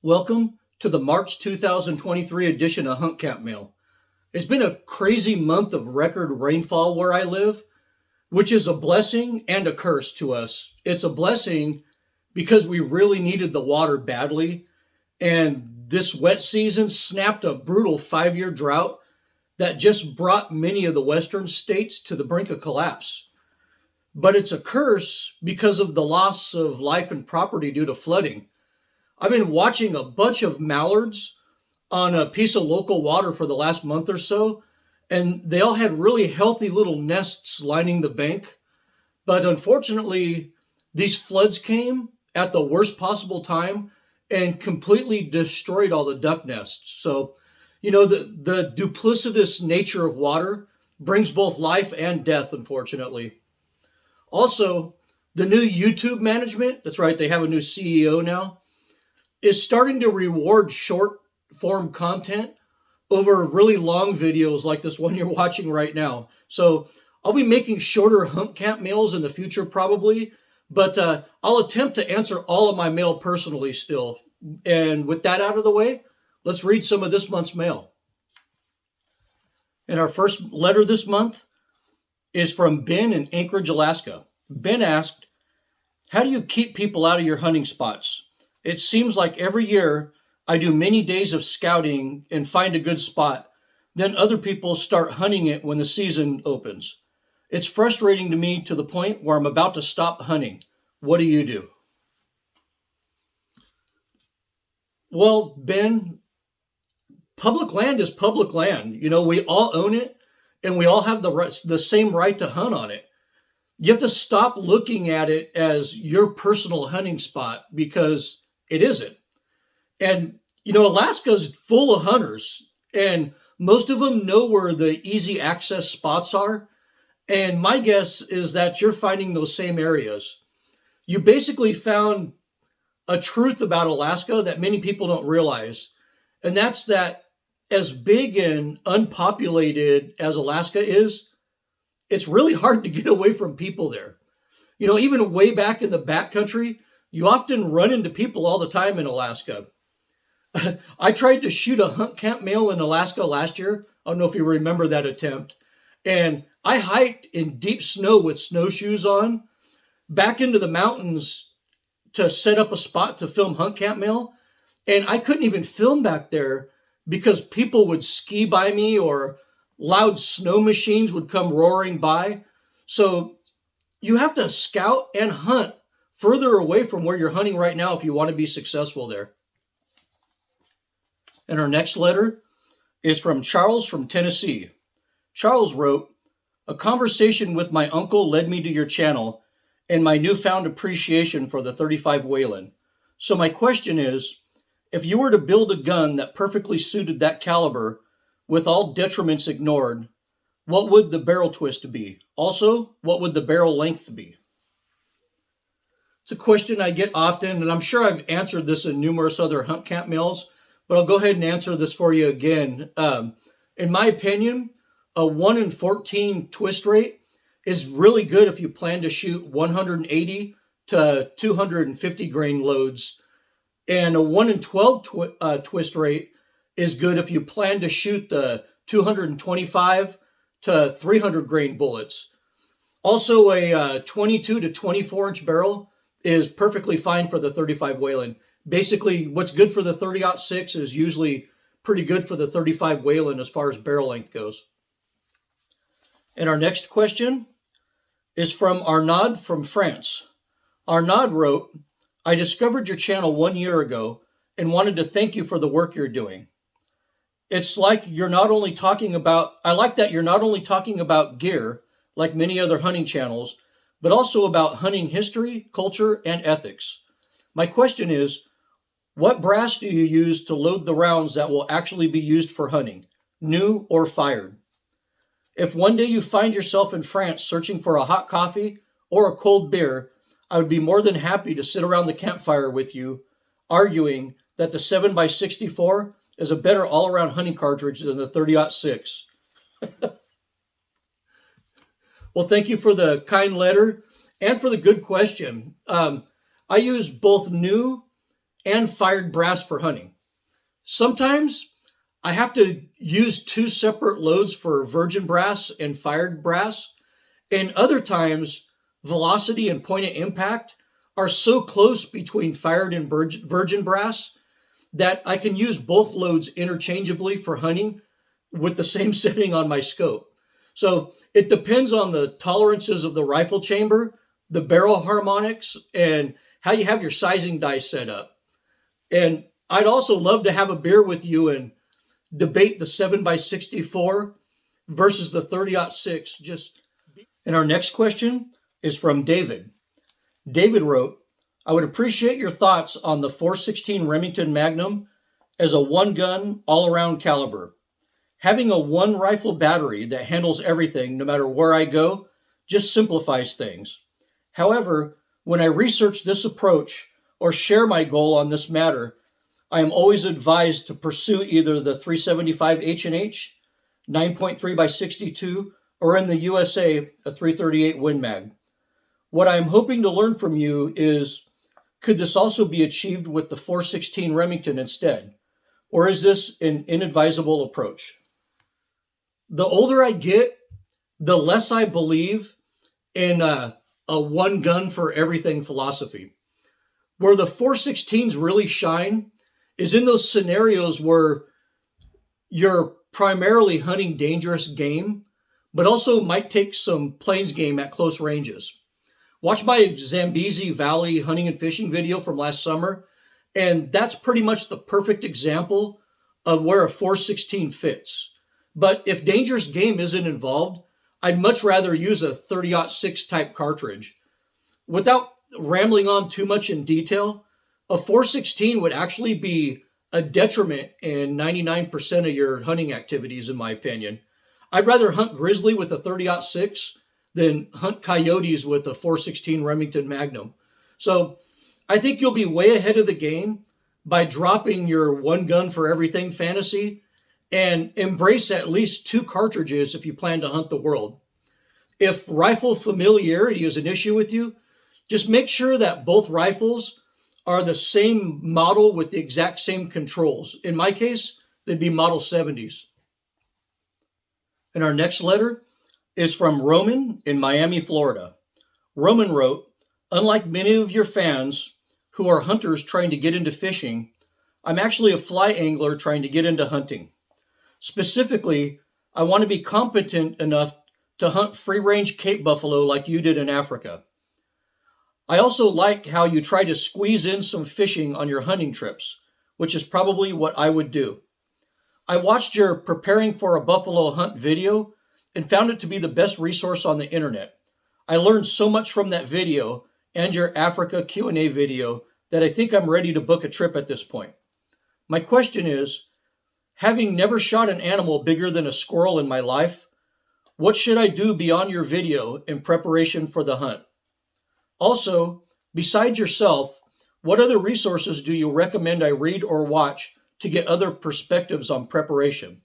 Welcome to the March 2023 edition of Hunt Camp Mail. It's been a crazy month of record rainfall where I live, which is a blessing and a curse to us. It's a blessing because we really needed the water badly, and this wet season snapped a brutal 5-year drought that just brought many of the western states to the brink of collapse. But it's a curse because of the loss of life and property due to flooding. I've been watching a bunch of mallards on a piece of local water for the last month or so, and they all had really healthy little nests lining the bank. But unfortunately, these floods came at the worst possible time and completely destroyed all the duck nests. So, the duplicitous nature of water brings both life and death, unfortunately. Also, the new YouTube management, that's right, they have a new CEO now, is starting to reward short form content over really long videos like this one you're watching right now. So I'll be making shorter hunt camp mails in the future probably, but I'll attempt to answer all of my mail personally still. And with that out of the way, let's read some of this month's mail. And our first letter this month is from Ben in Anchorage, Alaska. Ben asked, "How do you keep people out of your hunting spots? It seems like every year I do many days of scouting and find a good spot. Then other people start hunting it when the season opens. It's frustrating to me to the point where I'm about to stop hunting. What do you do?" Well, Ben, public land is public land. We all own it and we all have the same right to hunt on it. You have to stop looking at it as your personal hunting spot because it isn't. And, Alaska's full of hunters and most of them know where the easy access spots are. And my guess is that you're finding those same areas. You basically found a truth about Alaska that many people don't realize. And that's that as big and unpopulated as Alaska is, it's really hard to get away from people there. Even way back in the backcountry, you often run into people all the time in Alaska. I tried to shoot a hunt camp mail in Alaska last year. I don't know if you remember that attempt. And I hiked in deep snow with snowshoes on back into the mountains to set up a spot to film hunt camp mail. And I couldn't even film back there because people would ski by me or loud snow machines would come roaring by. So you have to scout and hunt further away from where you're hunting right now if you want to be successful there. And our next letter is from Charles from Tennessee. Charles wrote, "A conversation with my uncle led me to your channel and my newfound appreciation for the .35 Whelen. So my question is, if you were to build a gun that perfectly suited that caliber with all detriments ignored, what would the barrel twist be? Also, what would the barrel length be?" It's a question I get often, and I'm sure I've answered this in numerous other hunt camp mails, but I'll go ahead and answer this for you again. In my opinion, a 1 in 14 twist rate is really good if you plan to shoot 180 to 250 grain loads. And a 1 in 12 twist rate is good if you plan to shoot the 225 to 300 grain bullets. Also, a 22 to 24 inch barrel is perfectly fine for the .35 Whelen. Basically, what's good for the 30-06 is usually pretty good for the .35 Whelen as far as barrel length goes. And our next question is from Arnaud from France. Arnaud wrote, "I discovered your channel 1 year ago and wanted to thank you for the work you're doing. It's like you're not only talking about, I like that you're not only talking about gear, like many other hunting channels, but also about hunting history, culture, and ethics. My question is, what brass do you use to load the rounds that will actually be used for hunting, new or fired? If one day you find yourself in France searching for a hot coffee or a cold beer, I would be more than happy to sit around the campfire with you, arguing that the 7x64 is a better all-around hunting cartridge than the 30-06. Well, thank you for the kind letter and for the good question. I use both new and fired brass for hunting. Sometimes I have to use two separate loads for virgin brass and fired brass, and other times velocity and point of impact are so close between fired and virgin brass that I can use both loads interchangeably for hunting with the same setting on my scope. So it depends on the tolerances of the rifle chamber, the barrel harmonics, and how you have your sizing dice set up. And I'd also love to have a beer with you and debate the 7x64 versus the 30-06. And our next question is from David. David wrote, I would appreciate your thoughts on the .416 Remington Magnum as a one-gun, all-around caliber. Having a one-rifle battery that handles everything, no matter where I go, just simplifies things. However, when I research this approach or share my goal on this matter, I am always advised to pursue either the 375 H&H, 9.3x62, or in the USA, a 338 Win Mag. What I am hoping to learn from you is, could this also be achieved with the .416 Remington instead? Or is this an inadvisable approach? The older I get, the less I believe in a one gun for everything philosophy. Where the .416s really shine is in those scenarios where you're primarily hunting dangerous game, but also might take some plains game at close ranges. Watch my Zambezi Valley hunting and fishing video from last summer, and that's pretty much the perfect example of where a .416 fits. But if dangerous game isn't involved, I'd much rather use a 30-06 type cartridge. Without rambling on too much in detail, a .416 would actually be a detriment in 99% of your hunting activities, in my opinion. I'd rather hunt grizzly with a 30-06 than hunt coyotes with a .416 Remington Magnum. So I think you'll be way ahead of the game by dropping your one gun for everything fantasy and embrace at least two cartridges if you plan to hunt the world. If rifle familiarity is an issue with you, just make sure that both rifles are the same model with the exact same controls. In my case, they'd be Model 70s. And our next letter is from Roman in Miami, Florida. Roman wrote, unlike many of your fans who are hunters trying to get into fishing, I'm actually a fly angler trying to get into hunting. Specifically, I want to be competent enough to hunt free-range Cape buffalo like you did in Africa. I also like how you try to squeeze in some fishing on your hunting trips, which is probably what I would do. I watched your preparing for a buffalo hunt video and found it to be the best resource on the internet. I learned so much from that video and your Africa Q&A video that I think I'm ready to book a trip at this point. My question is, having never shot an animal bigger than a squirrel in my life, what should I do beyond your video in preparation for the hunt? Also, besides yourself, what other resources do you recommend I read or watch to get other perspectives on preparation?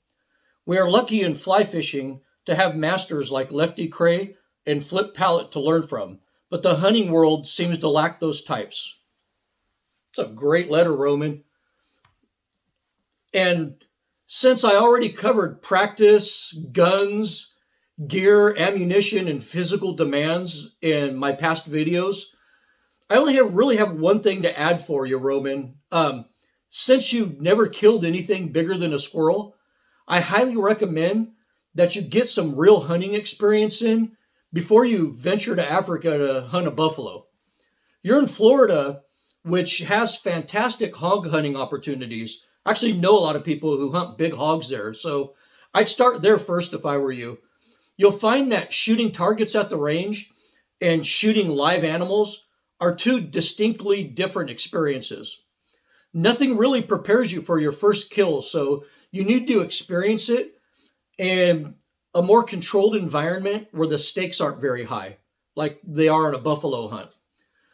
We are lucky in fly fishing to have masters like Lefty Cray and Flip Pallet to learn from, but the hunting world seems to lack those types. It's a great letter, Roman. And since I already covered practice, guns, gear, ammunition, and physical demands in my past videos, I only really have one thing to add for you, Roman. Since you've never killed anything bigger than a squirrel, I highly recommend that you get some real hunting experience in before you venture to Africa to hunt a buffalo. You're in Florida, which has fantastic hog hunting opportunities. I actually know a lot of people who hunt big hogs there, so I'd start there first if I were you. You'll find that shooting targets at the range and shooting live animals are two distinctly different experiences. Nothing really prepares you for your first kill, so you need to experience it in a more controlled environment where the stakes aren't very high, like they are on a buffalo hunt.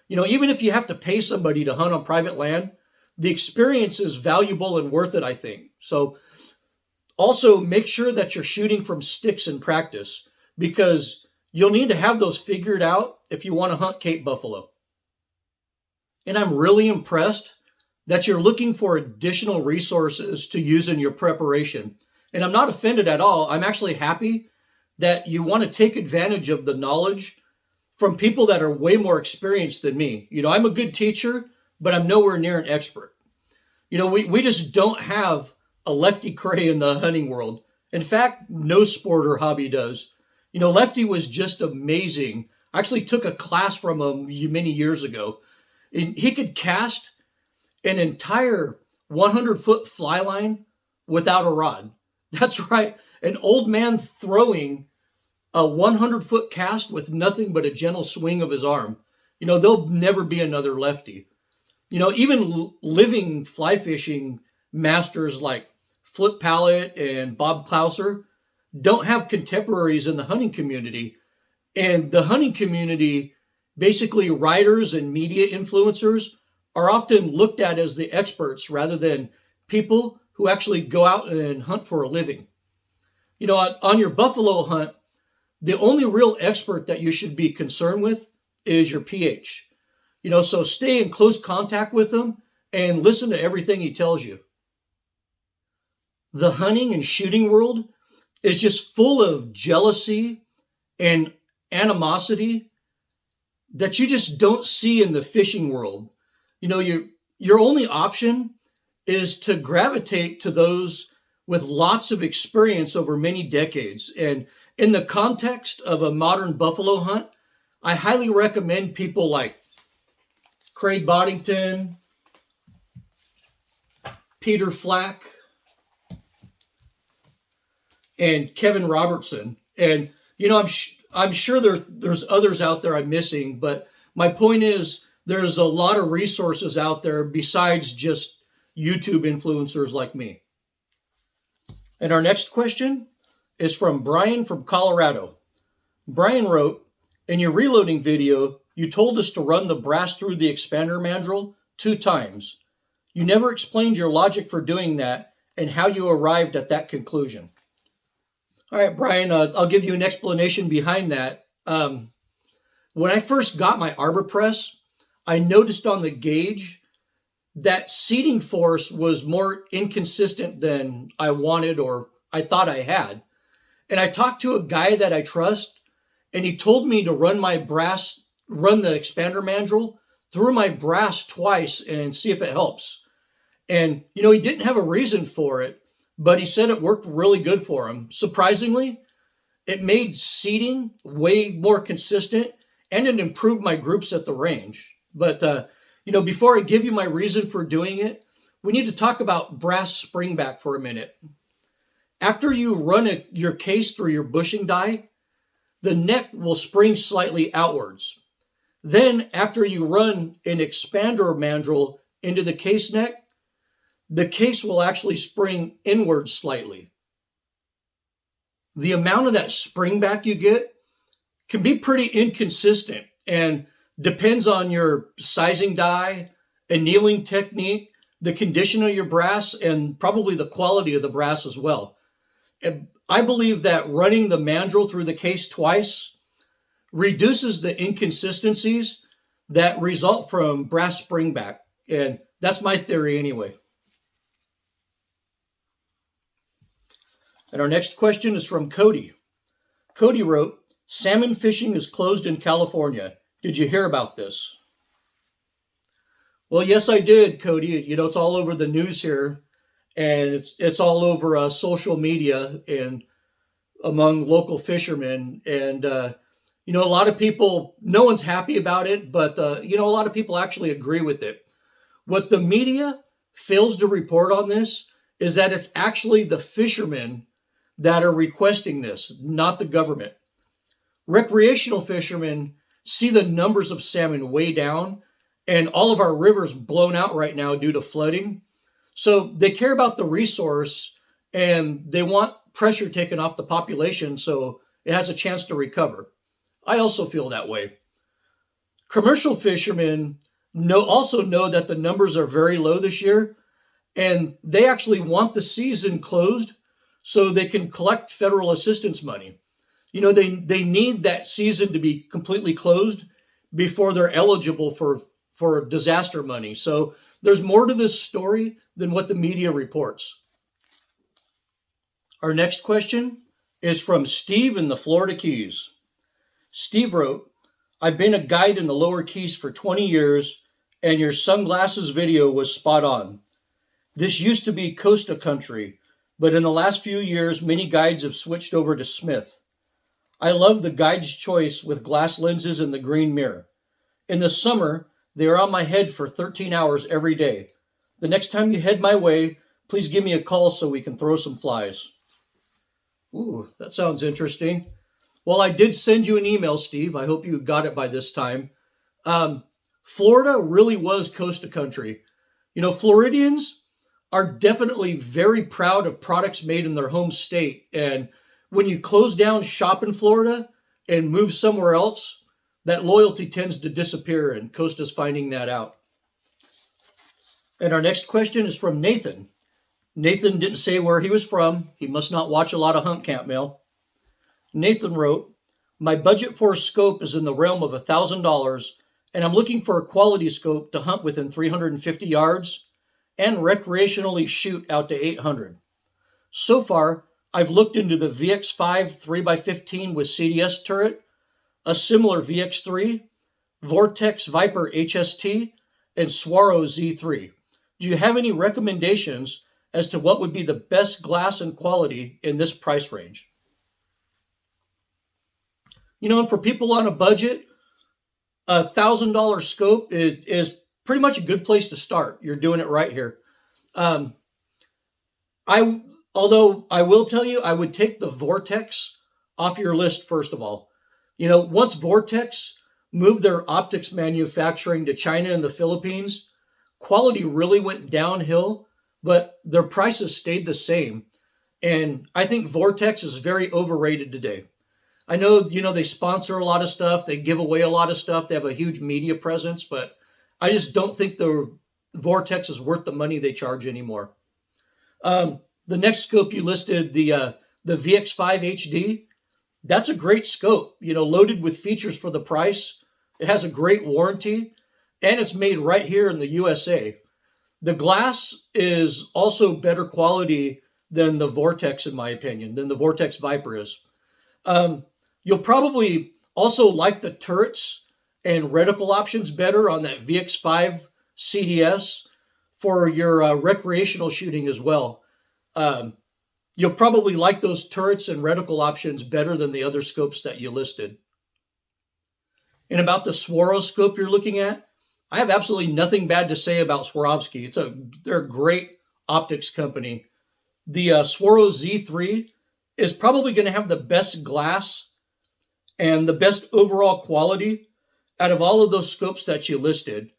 You know, even if you have to pay somebody to hunt on private land, the experience is valuable and worth it, I think. So also make sure that you're shooting from sticks in practice, because you'll need to have those figured out if you want to hunt Cape buffalo. And I'm really impressed that you're looking for additional resources to use in your preparation. And I'm not offended at all. I'm actually happy that you want to take advantage of the knowledge from people that are way more experienced than me. I'm a good teacher, but I'm nowhere near an expert. We just don't have a Lefty Cray in the hunting world. In fact, no sport or hobby does. Lefty was just amazing. I actually took a class from him many years ago. And he could cast an entire 100-foot fly line without a rod. That's right. An old man throwing a 100-foot cast with nothing but a gentle swing of his arm. There'll never be another Lefty. Even living fly fishing masters like Flip Pallett and Bob Clouser don't have contemporaries in the hunting community. And the hunting community, basically writers and media influencers, are often looked at as the experts rather than people who actually go out and hunt for a living. On your buffalo hunt, the only real expert that you should be concerned with is your pH. So stay in close contact with him and listen to everything he tells you. The hunting and shooting world is just full of jealousy and animosity that you just don't see in the fishing world. Your only option is to gravitate to those with lots of experience over many decades. And in the context of a modern buffalo hunt, I highly recommend people like Craig Boddington, Peter Flack, and Kevin Robertson. And, I'm sure there's others out there I'm missing, but my point is there's a lot of resources out there besides just YouTube influencers like me. And our next question is from Brian from Colorado. Brian wrote, in your reloading video, you told us to run the brass through the expander mandrel 2 times. You never explained your logic for doing that and how you arrived at that conclusion. All right, Brian, I'll give you an explanation behind that. When I first got my arbor press, I noticed on the gauge that seating force was more inconsistent than I wanted or I thought I had. And I talked to a guy that I trust, and he told me to run the expander mandrel through my brass twice and see if it helps. And, he didn't have a reason for it, but he said it worked really good for him. Surprisingly, it made seating way more consistent and it improved my groups at the range. But, before I give you my reason for doing it, we need to talk about brass springback for a minute. After you run your case through your bushing die, the neck will spring slightly outwards. Then, after you run an expander mandrel into the case neck, the case will actually spring inwards slightly. The amount of that springback you get can be pretty inconsistent and depends on your sizing die, annealing technique, the condition of your brass, and probably the quality of the brass as well. And I believe that running the mandrel through the case twice reduces the inconsistencies that result from brass springback. And that's my theory anyway. And our next question is from Cody. Cody wrote, salmon fishing is closed in California. Did you hear about this? Well, yes, I did, Cody. It's all over the news here, and it's all over social media and among local fishermen. And, a lot of people, no one's happy about it, but, a lot of people actually agree with it. What the media fails to report on this is that it's actually the fishermen that are requesting this, not the government. Recreational fishermen see the numbers of salmon way down and all of our rivers blown out right now due to flooding. So they care about the resource and they want pressure taken off the population so it has a chance to recover. I also feel that way. Commercial fishermen also know that the numbers are very low this year, and they actually want the season closed so they can collect federal assistance money. They need that season to be completely closed before they're eligible for disaster money. So there's more to this story than what the media reports. Our next question is from Steve in the Florida Keys. Steve wrote, I've been a guide in the lower Keys for 20 years, and your sunglasses video was spot on. This used to be Costa country, but in the last few years, many guides have switched over to Smith. I love the guide's choice with glass lenses and the green mirror. In the summer, they are on my head for 13 hours every day. The next time you head my way, please give me a call so we can throw some flies. Ooh, that sounds interesting. Well, I did send you an email, Steve. I hope you got it by this time. Florida really was Costa country. You know, Floridians are definitely very proud of products made in their home state. And when you close down shop in Florida and move somewhere else, that loyalty tends to disappear, and Costa's finding that out. And our next question is from Nathan. Nathan didn't say where he was from. He must not watch a lot of Hunt Camp Mail. Nathan wrote, my budget for a scope is in the realm of $1,000, and I'm looking for a quality scope to hunt within 350 yards and recreationally shoot out to 800. So far, I've looked into the VX5 3x15 with CDS turret, a similar VX3, Vortex Viper HST, and Swaro Z3. Do you have any recommendations as to what would be the best glass and quality in this price range? You know, and for people on a budget, a $1,000 scope is pretty much a good place to start. You're doing it right here. Although I will tell you, I would take the Vortex off your list first of all. You know, once Vortex moved their optics manufacturing to China and the Philippines, quality really went downhill, but their prices stayed the same. And I think Vortex is very overrated today. I know, you know, they sponsor a lot of stuff. They give away a lot of stuff. They have a huge media presence, but I just don't think the Vortex is worth the money they charge anymore. The next scope you listed, the VX5 HD, that's a great scope, you know, loaded with features for the price. It has a great warranty, and it's made right here in the USA. The glass is also better quality than the Vortex, in my opinion, than the Vortex Viper is. You'll probably also like the turrets and reticle options better on that VX5 CDS for your recreational shooting as well. You'll probably like those turrets and reticle options better than the other scopes that you listed. And about the Swaro scope you're looking at, I have absolutely nothing bad to say about Swarovski. They're a great optics company. The Swaro Z3 is probably going to have the best glass and the best overall quality out of all of those scopes that you listed.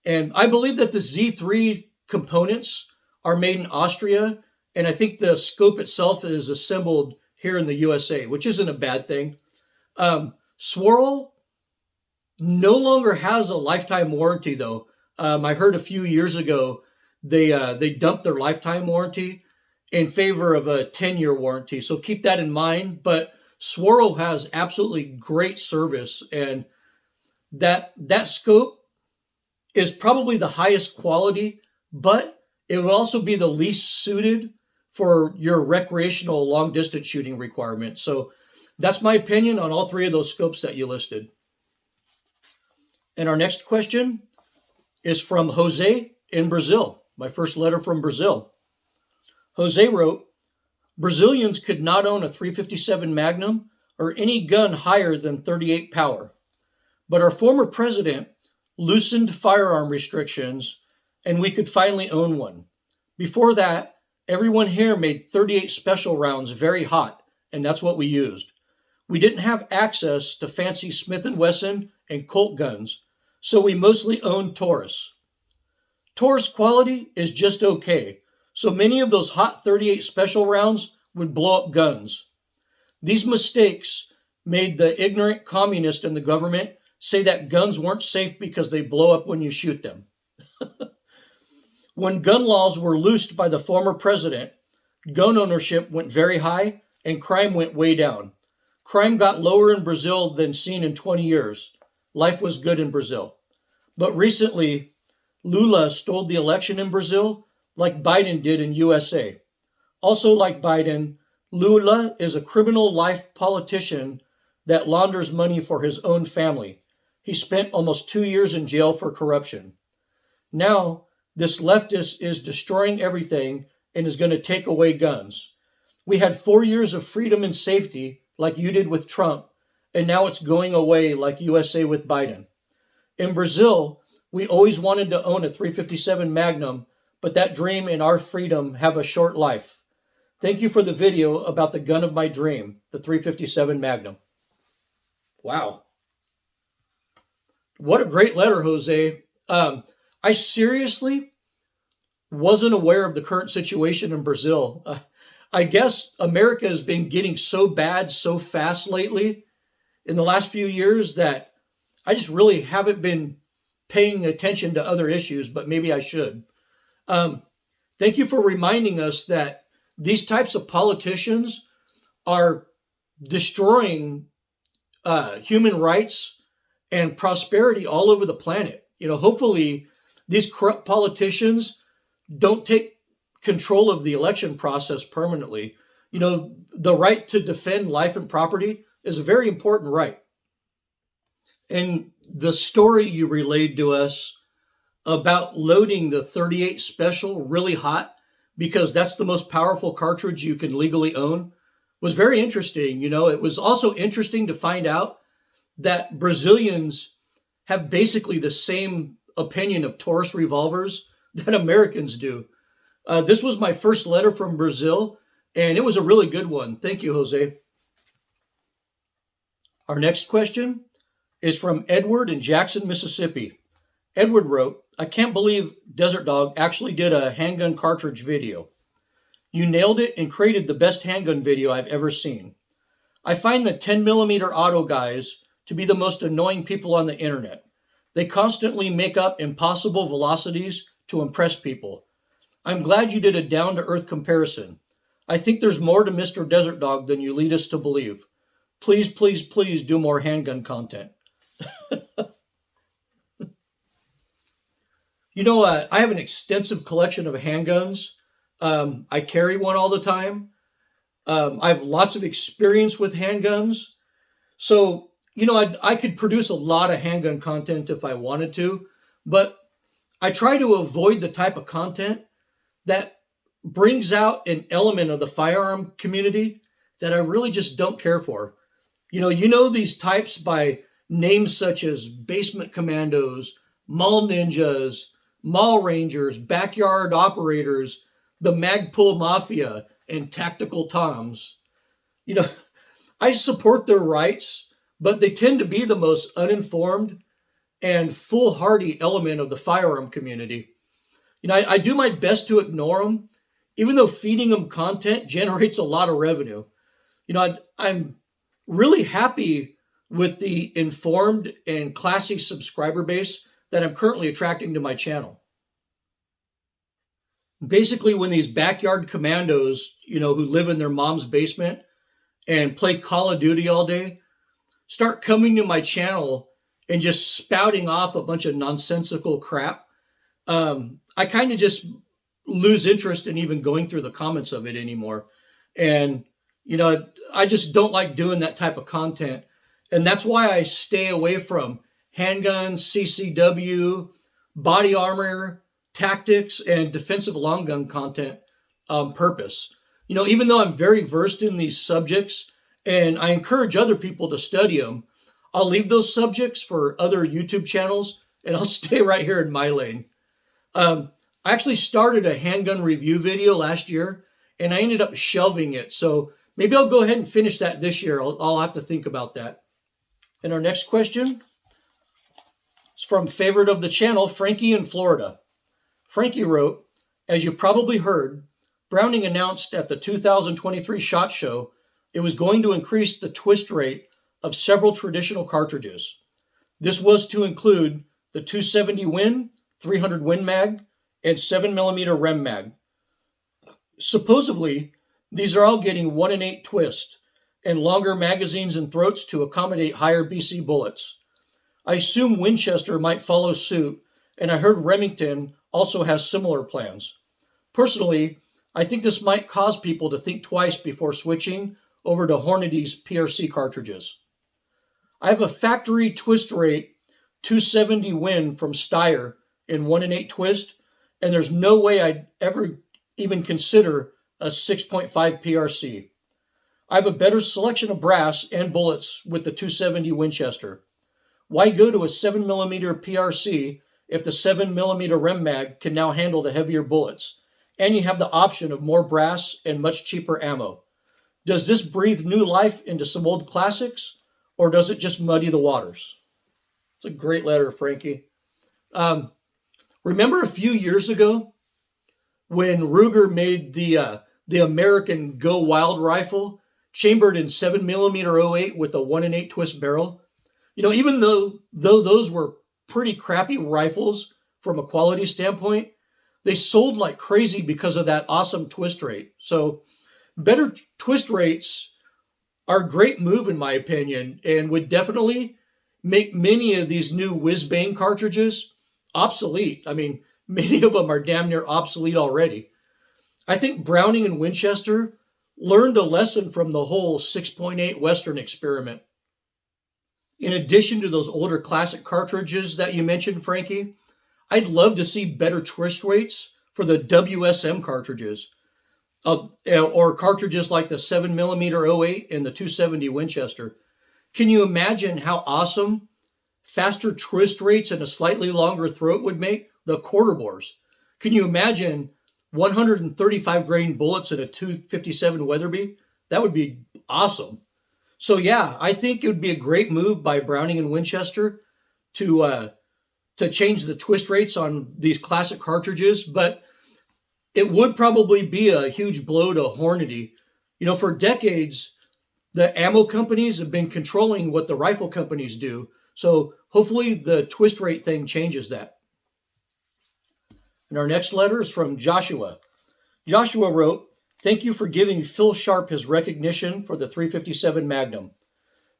And I believe that the Z3 components are made in Austria, and I think the scope itself is assembled here in the USA, which isn't a bad thing. Swaro no longer has a lifetime warranty, though. I heard a few years ago they dumped their lifetime warranty in favor of a 10-year warranty. So keep that in mind. But Swaro has absolutely great service, and that scope is probably the highest quality, but it will also be the least suited for your recreational long distance shooting requirement. So that's my opinion on all three of those scopes that you listed. And our next question is from Jose in Brazil. My first letter from Brazil. Jose wrote, Brazilians could not own a 357 Magnum or any gun higher than 38 power. But our former president loosened firearm restrictions and we could finally own one. Before that, everyone here made 38 special rounds very hot, and that's what we used. We didn't have access to fancy Smith & Wesson and Colt guns, so we mostly owned Taurus. Taurus quality is just okay, so many of those hot 38 special rounds would blow up guns. These mistakes made the ignorant communist in the government say that guns weren't safe because they blow up when you shoot them. When gun laws were loosed by the former president, gun ownership went very high and crime went way down. Crime got lower in Brazil than seen in 20 years. Life was good in Brazil. But recently, Lula stole the election in Brazil like Biden did in USA. Also, like Biden, Lula is a criminal life politician that launders money for his own family. He spent almost 2 years in jail for corruption. Now, this leftist is destroying everything and is going to take away guns. We had 4 years of freedom and safety, like you did with Trump, and now it's going away, like USA with Biden. In Brazil, we always wanted to own a 357 Magnum, but that dream and our freedom have a short life. Thank you for the video about the gun of my dream, the 357 Magnum. Wow. What a great letter, Jose. I seriously wasn't aware of the current situation in Brazil. I guess America has been getting so bad so fast lately in the last few years that I just really haven't been paying attention to other issues, but maybe I should. Thank you for reminding us that these types of politicians are destroying human rights and prosperity all over the planet. Hopefully these corrupt politicians don't take control of the election process permanently. The right to defend life and property is a very important right. And the story you relayed to us about loading the 38 Special really hot, because that's the most powerful cartridge you can legally own, was very interesting. It was also interesting to find out that Brazilians have basically the same opinion of Taurus revolvers that Americans do. This was my first letter from Brazil, and it was a really good one. Thank you, Jose. Our next question is from Edward in Jackson, Mississippi. Edward wrote, I can't believe Desert Dog actually did a handgun cartridge video. You nailed it and created the best handgun video I've ever seen. I find the 10mm auto guys to be the most annoying people on the internet. They constantly make up impossible velocities to impress people. I'm glad you did a down-to-earth comparison. I think there's more to Mr. Desert Dog than you lead us to believe. Please, please, please do more handgun content. I have an extensive collection of handguns. I carry one all the time. I have lots of experience with handguns. So, I could produce a lot of handgun content if I wanted to, but I try to avoid the type of content that brings out an element of the firearm community that I really just don't care for. These types by names such as basement commandos, mall ninjas, mall rangers, backyard operators, the Magpul Mafia, and tactical toms. I support their rights, but they tend to be the most uninformed and foolhardy element of the firearm community. I do my best to ignore them, even though feeding them content generates a lot of revenue. I'm really happy with the informed and classy subscriber base that I'm currently attracting to my channel. Basically, when these backyard commandos, who live in their mom's basement and play Call of Duty all day, start coming to my channel and just spouting off a bunch of nonsensical crap, I kind of just lose interest in even going through the comments of it anymore. And, I just don't like doing that type of content. And that's why I stay away from handguns, CCW, body armor, tactics, and defensive long gun content on purpose. Even though I'm very versed in these subjects and I encourage other people to study them, I'll leave those subjects for other YouTube channels and I'll stay right here in my lane. I actually started a handgun review video last year and I ended up shelving it. So maybe I'll go ahead and finish that this year. I'll have to think about that. And our next question is from favorite of the channel, Frankie in Florida. Frankie wrote, as you probably heard, Browning announced at the 2023 SHOT Show it was going to increase the twist rate of several traditional cartridges. This was to include the 270 Win, 300 Win Mag, and 7mm Rem Mag. Supposedly, these are all getting 1 in 8 twist and longer magazines and throats to accommodate higher BC bullets. I assume Winchester might follow suit and I heard Remington also has similar plans. Personally, I think this might cause people to think twice before switching over to Hornady's PRC cartridges. I have a factory twist rate 270 Win from Steyr in 1 and 8 twist, and there's no way I'd ever even consider a 6.5 PRC. I have a better selection of brass and bullets with the 270 Winchester. Why go to a 7mm PRC if the 7mm Rem Mag can now handle the heavier bullets, and you have the option of more brass and much cheaper ammo? Does this breathe new life into some old classics, or does it just muddy the waters? It's a great letter, Frankie. Remember a few years ago when Ruger made the American Go Wild rifle, chambered in 7mm 08 with a 1 and 8 twist barrel? Even though those were pretty crappy rifles from a quality standpoint, they sold like crazy because of that awesome twist rate. So better twist rates are a great move in my opinion, and would definitely make many of these new whiz-bang cartridges obsolete. I mean, many of them are damn near obsolete already. I think Browning and Winchester learned a lesson from the whole 6.8 Western experiment. In addition to those older classic cartridges that you mentioned, Frankie, I'd love to see better twist rates for the WSM cartridges, or cartridges like the 7mm 08 and the 270 Winchester. Can you imagine how awesome faster twist rates and a slightly longer throat would make? The quarter bores. Can you imagine 135 grain bullets in a 257 Weatherby? That would be awesome. So yeah, I think it would be a great move by Browning and Winchester to change the twist rates on these classic cartridges, but it would probably be a huge blow to Hornady. For decades, the ammo companies have been controlling what the rifle companies do. So hopefully the twist rate thing changes that. And our next letter is from Joshua. Joshua wrote, "Thank you for giving Phil Sharpe his recognition for the 357 Magnum.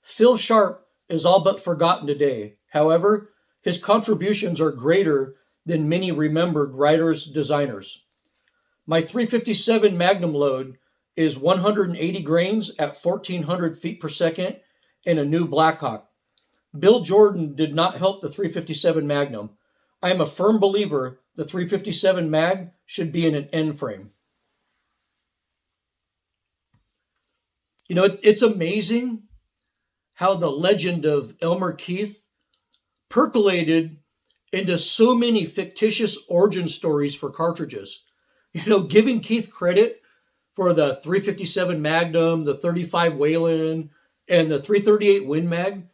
Phil Sharpe is all but forgotten today. However, his contributions are greater than many remembered writers, designers. My 357 Magnum load is 180 grains at 1,400 feet per second in a new Blackhawk. Bill Jordan did not help the 357 Magnum. I am a firm believer the 357 Mag should be in an end frame." It's amazing how the legend of Elmer Keith percolated into so many fictitious origin stories for cartridges. Giving Keith credit for the 357 Magnum, the 35 Whelen, and the 338 Win Mag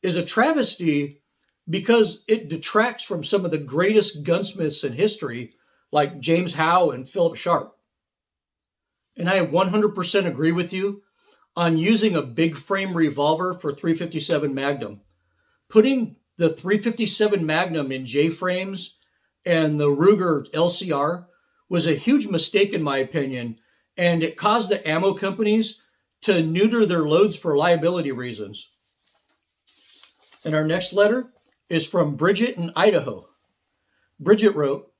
is a travesty because it detracts from some of the greatest gunsmiths in history, like James Howe and Philip Sharpe. And I 100% agree with you on using a big frame revolver for 357 Magnum. Putting the 357 Magnum in J-frames and the Ruger LCR was a huge mistake in my opinion, and it caused the ammo companies to neuter their loads for liability reasons. And our next letter is from Bridget in Idaho. Bridget wrote,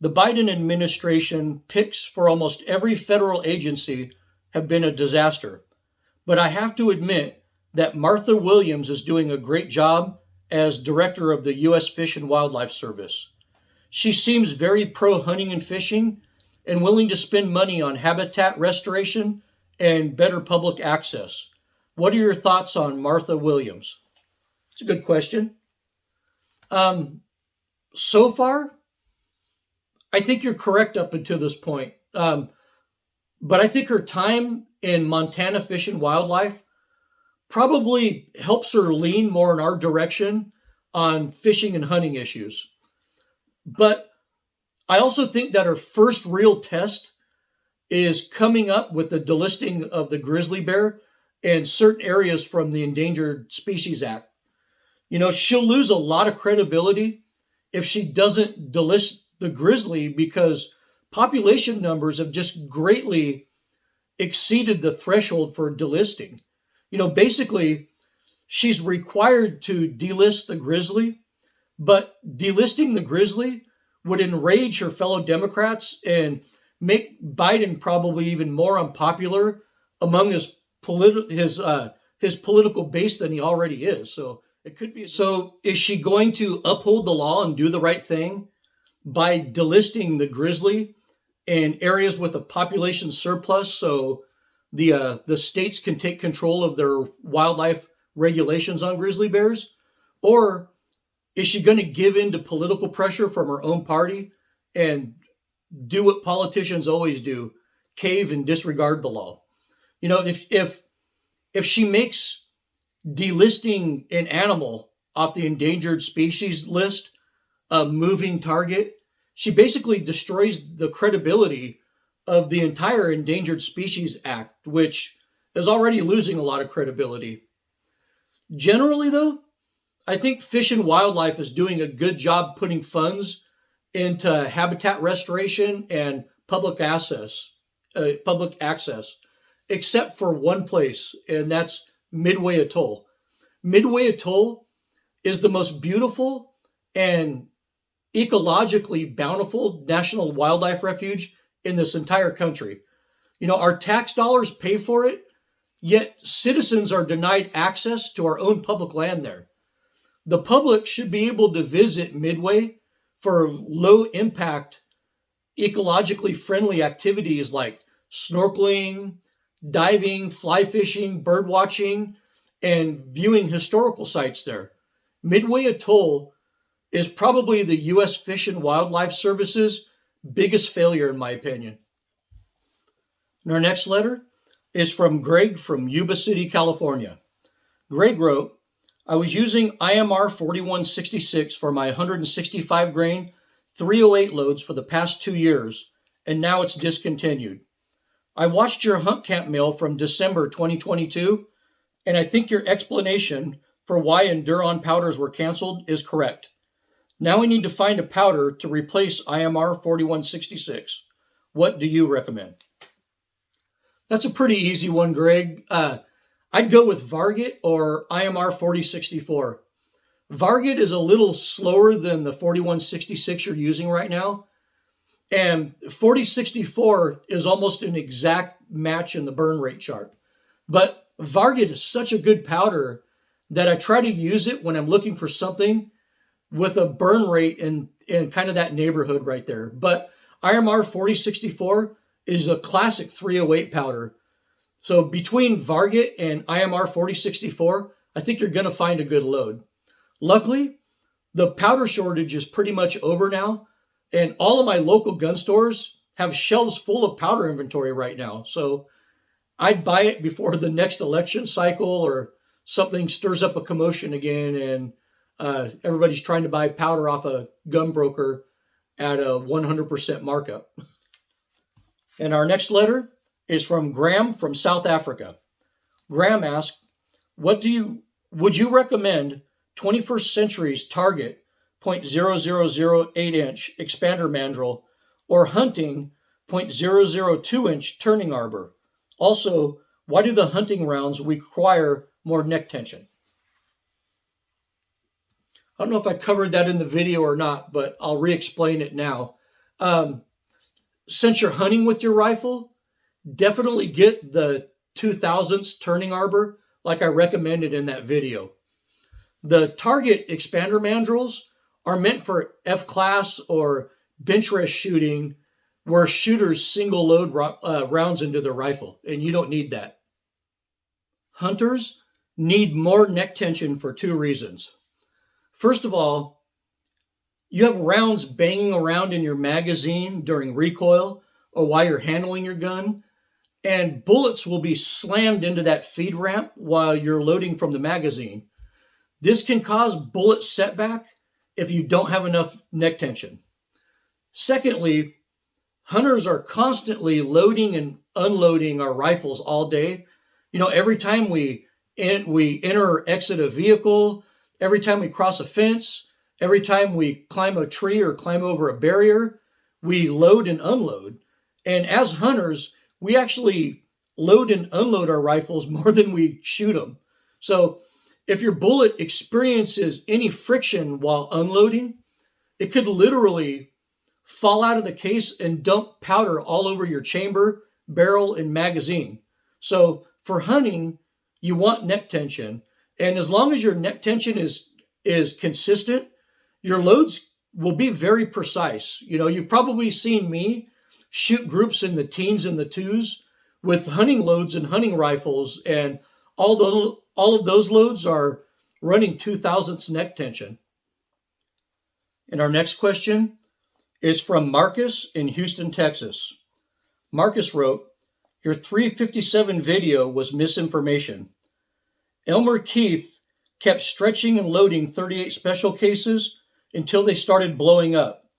"The Biden administration picks for almost every federal agency have been a disaster. But I have to admit that Martha Williams is doing a great job as director of the U.S. Fish and Wildlife Service. She seems very pro-hunting and fishing and willing to spend money on habitat restoration and better public access. What are your thoughts on Martha Williams?" It's a good question. So far, I think you're correct up until this point. But I think her time in Montana Fish and Wildlife probably helps her lean more in our direction on fishing and hunting issues. But I also think that her first real test is coming up with the delisting of the grizzly bear and certain areas from the Endangered Species Act. She'll lose a lot of credibility if she doesn't delist the grizzly because population numbers have just greatly exceeded the threshold for delisting. Basically, she's required to delist the grizzly, But delisting the grizzly would enrage her fellow Democrats and make Biden probably even more unpopular among his political base than he already is. So it could be. So is she going to uphold the law and do the right thing by delisting the grizzly in areas with a population surplus, so the states can take control of their wildlife regulations on grizzly bears? Or is she going to give in to political pressure from her own party and do what politicians always do, cave and disregard the law? You know, if she makes delisting an animal off the endangered species list a moving target, she basically destroys the credibility of the entire Endangered Species Act, which is already losing a lot of credibility. Generally, though, I think Fish and Wildlife is doing a good job putting funds into habitat restoration and public access, except for one place, and that's Midway Atoll. Midway Atoll is the most beautiful and ecologically bountiful national wildlife refuge in this entire country. You know, our tax dollars pay for it, yet citizens are denied access to our own public land there. The public should be able to visit Midway for low impact, ecologically friendly activities like snorkeling, diving, fly fishing, bird watching, and viewing historical sites there. Midway Atoll is probably the U.S. Fish and Wildlife Service's biggest failure, in my opinion. And our next letter is from Greg from Yuba City, California. Greg wrote, I was using IMR 4166 for my 165 grain 308 loads for the past 2 years, and now it's discontinued. I watched your hunt camp mail from December 2022, and I think your explanation for why Enduron powders were canceled is correct. Now we need to find a powder to replace IMR 4166. What do you recommend? That's a pretty easy one, Greg. I'd go with Varget or IMR 4064. Varget is a little slower than the 4166 you're using right now. And 4064 is almost an exact match in the burn rate chart. But Varget is such a good powder that I try to use it when I'm looking for something with a burn rate in kind of that neighborhood right there. But IMR 4064 is a classic 308 powder. So between Varget and IMR 4064, I think you're going to find a good load. Luckily, the powder shortage is pretty much over now, and all of my local gun stores have shelves full of powder inventory right now. So I'd buy it before the next election cycle or something stirs up a commotion again and everybody's trying to buy powder off a gun broker at a 100% markup. And our next letter is from Graham from South Africa. Graham asked, would you recommend 21st Century's Target .0008 inch expander mandrel or hunting .002 inch turning arbor? Also, why do the hunting rounds require more neck tension? I don't know if I covered that in the video or not, but I'll re-explain it now. Since you're hunting with your rifle, definitely get the 2000s turning arbor like I recommended in that video. The Target expander mandrels are meant for F-class or bench rest shooting where shooters single load rounds into their rifle, and you don't need that. Hunters need more neck tension for 2 reasons. First of all, you have rounds banging around in your magazine during recoil or while you're handling your gun, and bullets will be slammed into that feed ramp while you're loading from the magazine. This can cause bullet setback if you don't have enough neck tension. Secondly, hunters are constantly loading and unloading our rifles all day. You know, every time we enter or exit a vehicle, every time we cross a fence, every time we climb a tree or climb over a barrier, we load and unload. And as hunters, we actually load and unload our rifles more than we shoot them. So If your bullet experiences any friction while unloading, it could literally fall out of the case and dump powder all over your chamber, barrel, and magazine. So for hunting, you want neck tension. And as long as your neck tension is consistent, your loads will be very precise. You've probably seen me shoot groups in the teens and the twos with hunting loads and hunting rifles, and all of those loads are running 2 thousandths neck tension. And our next question is from Marcus in Houston, Texas. Marcus wrote, "Your 357 video was misinformation. Elmer Keith kept stretching and loading 38 special cases until they started blowing up.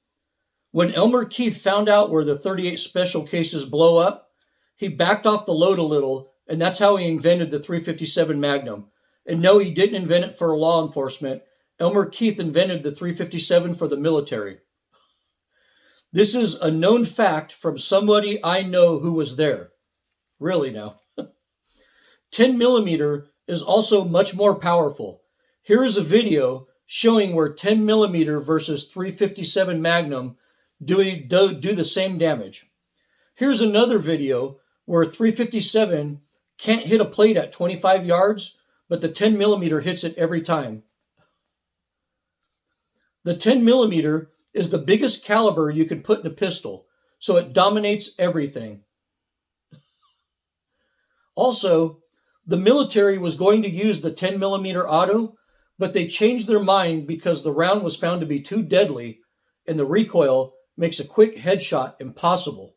When Elmer Keith found out where the 38 special cases blow up, he backed off the load a little, and that's how he invented the 357 Magnum. And no, he didn't invent it for law enforcement. Elmer Keith invented the 357 for the military. This is a known fact from somebody I know who was there." Really now. 10 millimeter is also much more powerful. Here is a video showing where 10 millimeter versus 357 Magnum do the same damage. Here's another video where 357 can't hit a plate at 25 yards, but the 10 millimeter hits it every time. The 10 millimeter is the biggest caliber you could put in a pistol, so it dominates everything. Also, the military was going to use the 10 millimeter auto, but they changed their mind because the round was found to be too deadly and the recoil makes a quick headshot impossible.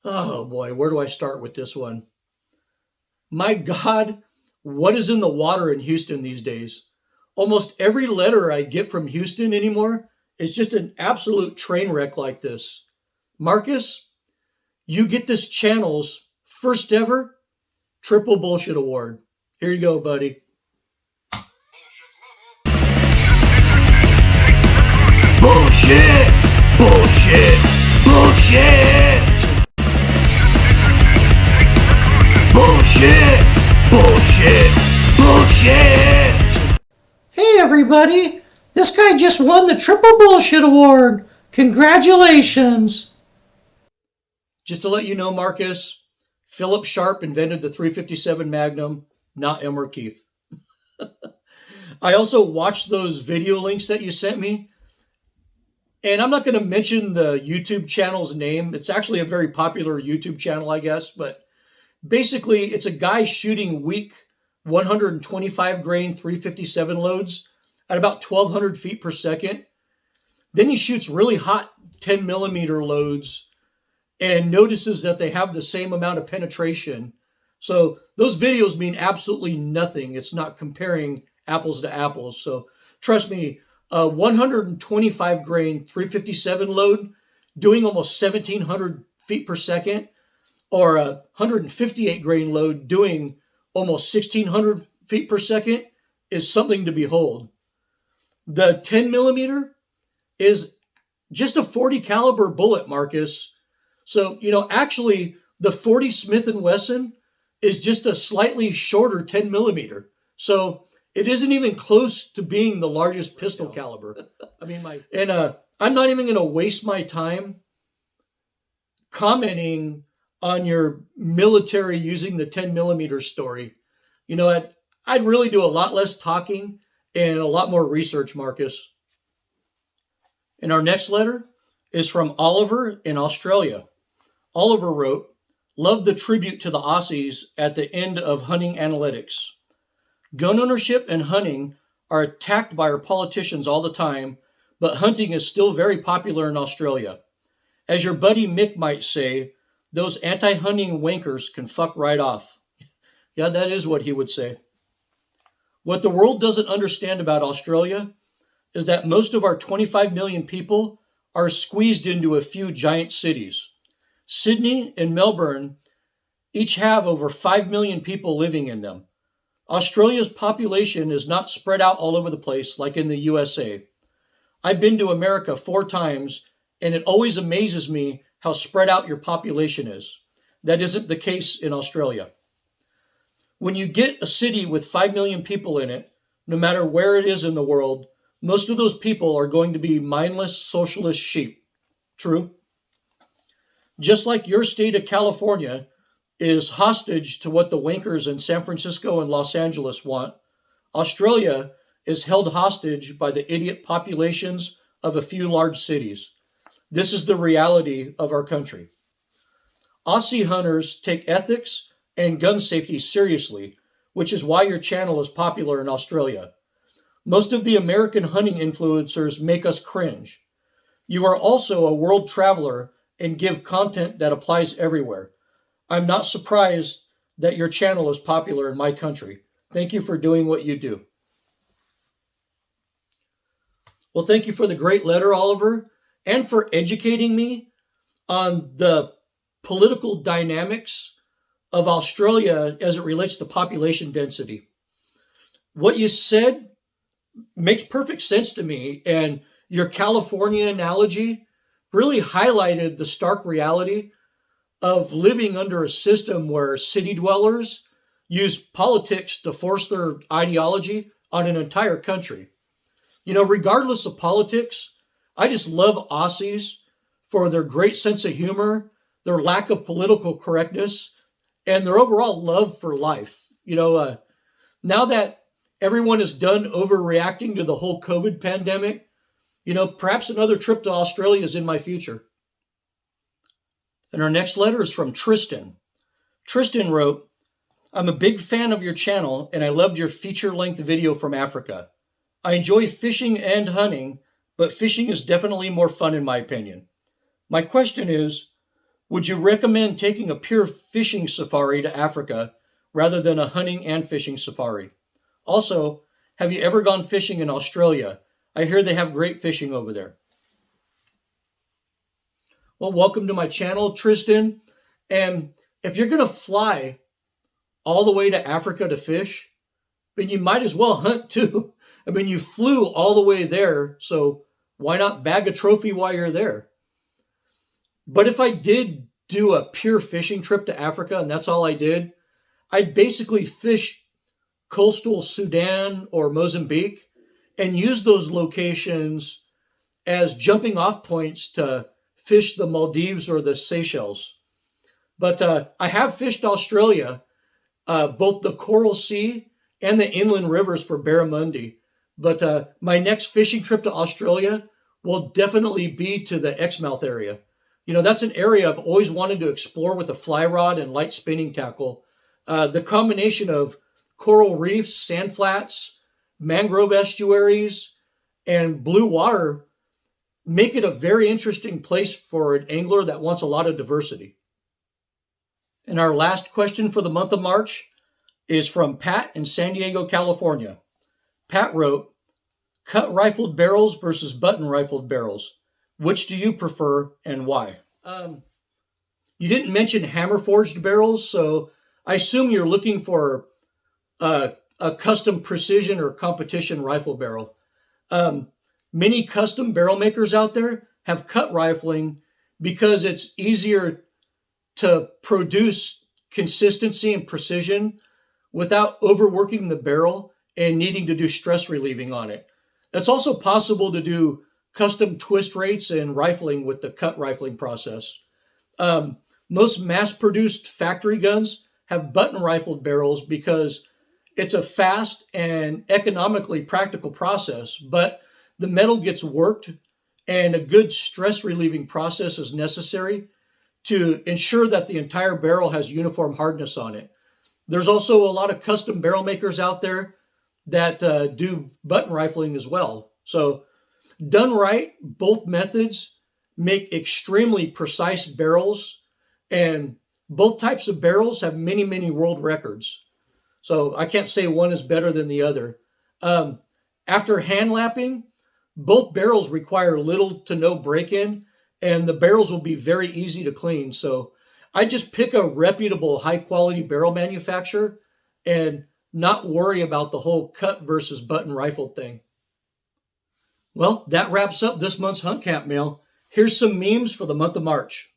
Oh boy, where do I start with this one? My God, what is in the water in Houston these days? Almost every letter I get from Houston anymore is just an absolute train wreck like this. Marcus, you get this channel's first ever Triple Bullshit Award. Here you go, buddy. Bullshit! Bullshit! Bullshit! Bullshit! Bullshit! Bullshit! Hey everybody! This guy just won the Triple Bullshit Award! Congratulations! Just to let you know, Marcus, Philip Sharpe invented the 357 Magnum, not Elmer Keith. I also watched those video links that you sent me. And I'm not going to mention the YouTube channel's name. It's actually a very popular YouTube channel, I guess. But basically, it's a guy shooting weak 125 grain 357 loads at about 1,200 feet per second. Then he shoots really hot 10 millimeter loads and notices that they have the same amount of penetration. So those videos mean absolutely nothing. It's not comparing apples to apples. So trust me, a 125 grain 357 load doing almost 1,700 feet per second, or a 158 grain load doing almost 1,600 feet per second is something to behold. The 10 millimeter is just a 40 caliber bullet, Marcus. So, actually the 40 Smith & Wesson is just a slightly shorter 10 millimeter. So it isn't even close to being the largest pistol caliber. I'm not even going to waste my time commenting on your military using the 10 millimeter story. I'd really do a lot less talking and a lot more research, Marcus. And our next letter is from Oliver in Australia. Oliver wrote, "Love the tribute to the Aussies at the end of Hunting Analytics. Gun ownership and hunting are attacked by our politicians all the time, but hunting is still very popular in Australia. As your buddy Mick might say, those anti-hunting wankers can fuck right off." Yeah, that is what he would say. What the world doesn't understand about Australia is that most of our 25 million people are squeezed into a few giant cities. Sydney and Melbourne each have over 5 million people living in them. Australia's population is not spread out all over the place like in the USA. I've been to America 4 times, and it always amazes me how spread out your population is. That isn't the case in Australia. When you get a city with 5 million people in it, no matter where it is in the world, most of those people are going to be mindless socialist sheep. True? Just like your state of California is hostage to what the wankers in San Francisco and Los Angeles want, Australia is held hostage by the idiot populations of a few large cities. This is the reality of our country. Aussie hunters take ethics and gun safety seriously, which is why your channel is popular in Australia. Most of the American hunting influencers make us cringe. You are also a world traveler and give content that applies everywhere. I'm not surprised that your channel is popular in my country. Thank you for doing what you do. Well, thank you for the great letter, Oliver, and for educating me on the political dynamics of Australia as it relates to population density. What you said makes perfect sense to me, and your California analogy really highlighted the stark reality of living under a system where city dwellers use politics to force their ideology on an entire country. You know, regardless of politics, I just love Aussies for their great sense of humor, their lack of political correctness, and their overall love for life. Now that everyone is done overreacting to the whole COVID pandemic, perhaps another trip to Australia is in my future. And our next letter is from Tristan. Tristan wrote, I'm a big fan of your channel and I loved your feature-length video from Africa. I enjoy fishing and hunting, but fishing is definitely more fun in my opinion. My question is, would you recommend taking a pure fishing safari to Africa rather than a hunting and fishing safari? Also, have you ever gone fishing in Australia? I hear they have great fishing over there. Well, welcome to my channel, Tristan. And if you're going to fly all the way to Africa to fish, then you might as well hunt too. I mean, you flew all the way there, so why not bag a trophy while you're there? But if I did do a pure fishing trip to Africa, and that's all I did, I'd basically fish coastal Sudan or Mozambique and use those locations as jumping off points to fish the Maldives or the Seychelles. But I have fished Australia, both the Coral Sea and the inland rivers for barramundi. But my next fishing trip to Australia will definitely be to the Exmouth area. That's an area I've always wanted to explore with a fly rod and light spinning tackle. The combination of coral reefs, sand flats, mangrove estuaries, and blue water make it a very interesting place for an angler that wants a lot of diversity. And our last question for the month of March is from Pat in San Diego, California. Pat wrote, cut rifled barrels versus button rifled barrels. Which do you prefer and why? You didn't mention hammer forged barrels, so I assume you're looking for a custom precision or competition rifle barrel. Many custom barrel makers out there have cut rifling because it's easier to produce consistency and precision without overworking the barrel and needing to do stress relieving on it. It's also possible to do custom twist rates and rifling with the cut rifling process. Most mass-produced factory guns have button rifled barrels because it's a fast and economically practical process, but the metal gets worked and a good stress relieving process is necessary to ensure that the entire barrel has uniform hardness on it. There's also a lot of custom barrel makers out there that do button rifling as well. So done right, both methods make extremely precise barrels, and both types of barrels have many, many world records. So I can't say one is better than the other. After hand lapping, both barrels require little to no break-in, and the barrels will be very easy to clean. So I just pick a reputable, high-quality barrel manufacturer and not worry about the whole cut versus button rifled thing. Well, that wraps up this month's Hunt Camp Mail. Here's some memes for the month of March.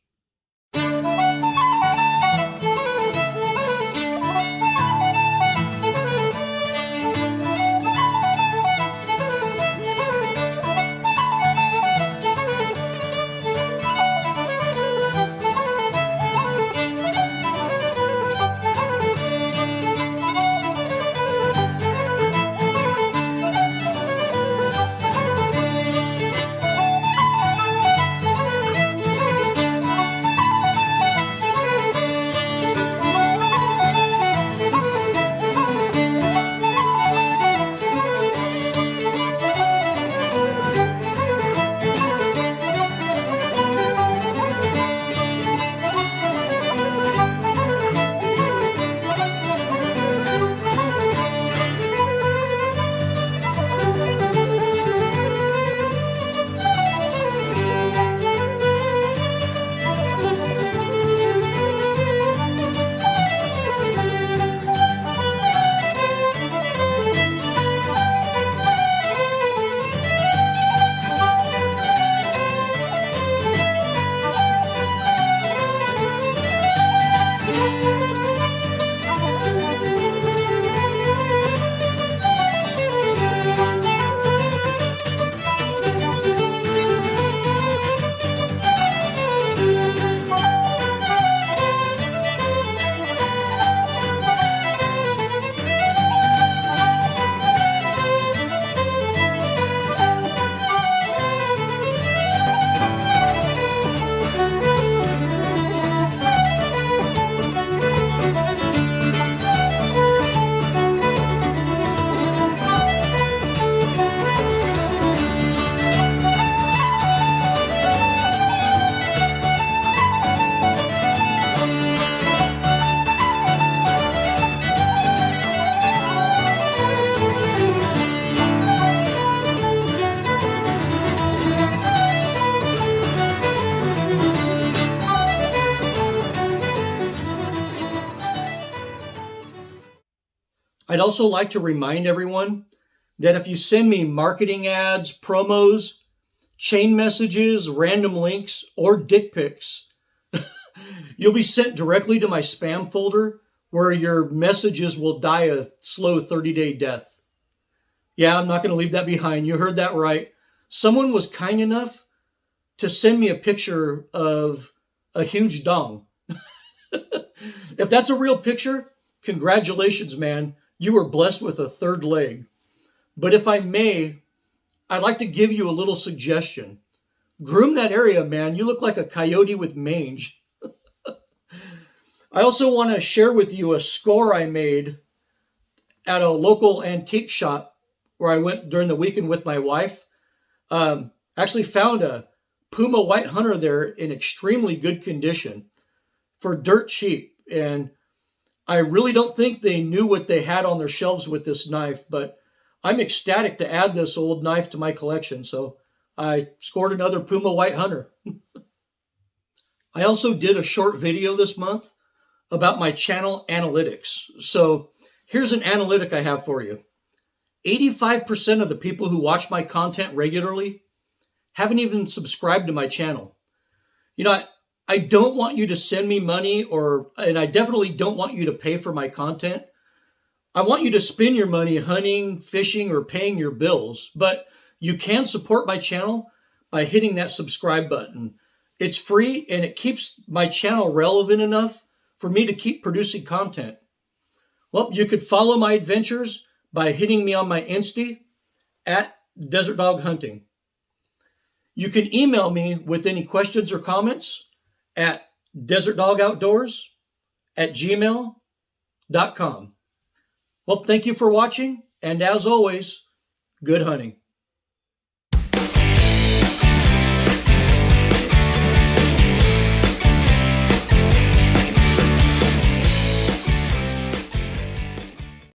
I'd also like to remind everyone that if you send me marketing ads, promos, chain messages, random links, or dick pics, you'll be sent directly to my spam folder where your messages will die a slow 30-day death. Yeah, I'm not going to leave that behind. You heard that right. Someone was kind enough to send me a picture of a huge dong. If that's a real picture, congratulations, man. You were blessed with a third leg. But if I may, I'd like to give you a little suggestion. Groom that area, man. You look like a coyote with mange. I also want to share with you a score I made at a local antique shop where I went during the weekend with my wife. Actually found a Puma White hunter there in extremely good condition for dirt cheap. And I really don't think they knew what they had on their shelves with this knife, but I'm ecstatic to add this old knife to my collection. So I scored another Puma White hunter. I also did a short video this month about my channel analytics. So here's an analytic I have for you. 85% of the people who watch my content regularly haven't even subscribed to my channel. You know, I don't want you to send me money and I definitely don't want you to pay for my content. I want you to spend your money hunting, fishing, or paying your bills, but you can support my channel by hitting that subscribe button. It's free and it keeps my channel relevant enough for me to keep producing content. Well, you could follow my adventures by hitting me on my Insta at Desert Dog Hunting. You can email me with any questions or comments at desertdogoutdoors@gmail.com. Well, thank you for watching, and as always, good hunting.